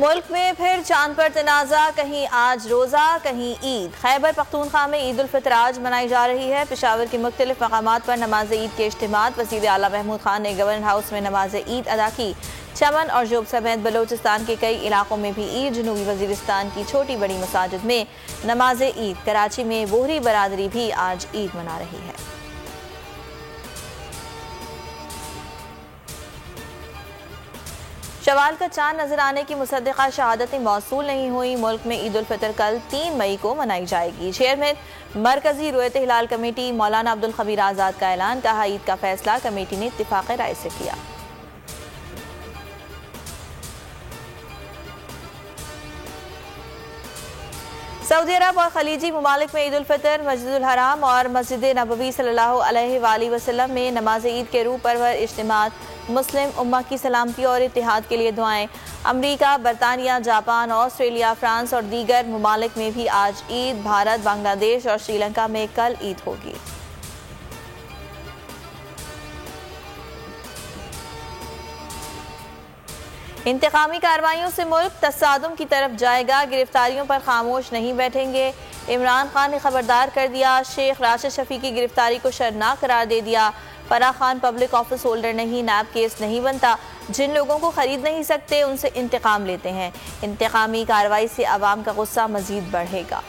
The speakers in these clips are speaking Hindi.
मुल्क में फिर चांद पर तनाज़ा, कहीं आज रोज़ा कहीं ईद। खैबर पख्तूनख्वा में ईद उल फितर आज मनाई जा रही है। पेशावर के मुख्तलिफ मकामात पर नमाज ईद के इज्तिमात। वज़ीर आला महमूद खान ने गवर्नर हाउस में नमाज ईद अदा की। चमन और जोब समेत बलोचिस्तान के कई इलाकों में भी ईद। जनूबी वज़ीरिस्तान की छोटी बड़ी मसाजिद में नमाज ईद। कराची में बोहरी बरादरी भी आज ईद मना रही है। शवाल का चांद नजर आने की मुसद्दिका शहादतें मौसूल नहीं हुई। मुल्क में ईद उल फितर कल 3 मई को मनाई जाएगी। चेयरमैन मरकजी रुयत हिलाल कमेटी मौलाना अब्दुल खबीर आज़ाद का ऐलान। कहा, ईद का फैसला कमेटी ने इत्तिफाक राय से किया। सऊदी अरब और खलीजी ममालिक में ईद उल फितर मस्जिदुल हराम और मस्जिद नबवी सल्लल्लाहु अलैहि वसल्लम में नमाज ईद के रूह परवर इज्तिमात। मुस्लिम उम्मा की सलामती और इत्तिहाद के लिए दुआएं। अमरीका, बरतानिया, जापान, ऑस्ट्रेलिया, फ्रांस और दीगर ममालिक में भी आज ईद। भारत, बांग्लादेश और श्रीलंका में कल ईद होगी। इंतकामी कार्रवाइयों से मुल्क तसादुम की तरफ जाएगा। गिरफ्तारियों पर खामोश नहीं बैठेंगे। इमरान खान ने खबरदार कर दिया। शेख राशिद शफी की गिरफ्तारी को शर्मनाक करार दे दिया। Farah Khan public office holder नहीं, नैब केस नहीं बनता। जिन लोगों को खरीद नहीं सकते उनसे इंतकाम लेते हैं। इंतकामी कार्रवाई से अवाम का गुस्सा मजीद बढ़ेगा।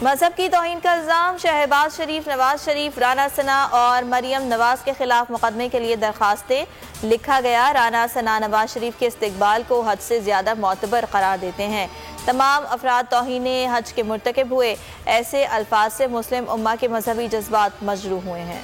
मजहब की तौहीन का इल्जाम। शहबाज शरीफ, नवाज शरीफ, राना सना और मरियम नवाज के खिलाफ मुकदमे के लिए दरखास्तें। लिखा गया, राना सना नवाज शरीफ के इस्तिकबाल को हद से ज्यादा मोतबर करार देते हैं। तमाम अफराद तौहीने हज के मुर्तकिब हुए। ऐसे अल्फाज से मुस्लिम उम्मा के मजहबी जज्बात मजरूह हुए हैं।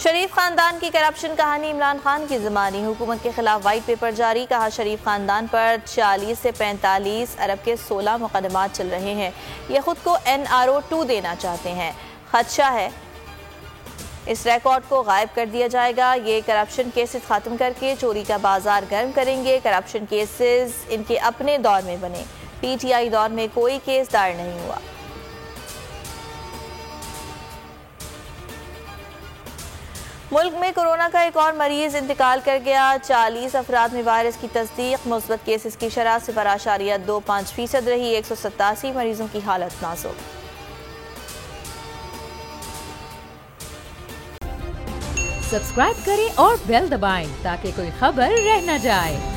शरीफ खानदान की करप्शन कहानी। इमरान खान की ज़मानी हुकूमत के खिलाफ वाइट पेपर जारी। कहा, शरीफ खानदान पर 40 से 45 अरब के 16 मुकदमात चल रहे हैं। ये खुद को NRO 2 देना चाहते हैं। खदशा है इस रिकॉर्ड को गायब कर दिया जाएगा। ये करप्शन केसेस खत्म करके चोरी का बाजार गर्म करेंगे। करप्शन केसेस इनके अपने दौर में बने। PTI दौर में कोई केस दायर नहीं हुआ। मुल्क में कोरोना का एक और मरीज इंतकाल कर गया। 40 अफराद में वायरस की तस्दीक। मुस्बत केसेस की शरह 0.25% रही। 187 मरीजों की हालत नाजुक। सब्सक्राइब करें और बेल दबाएं ताकि कोई खबर रह न जाए।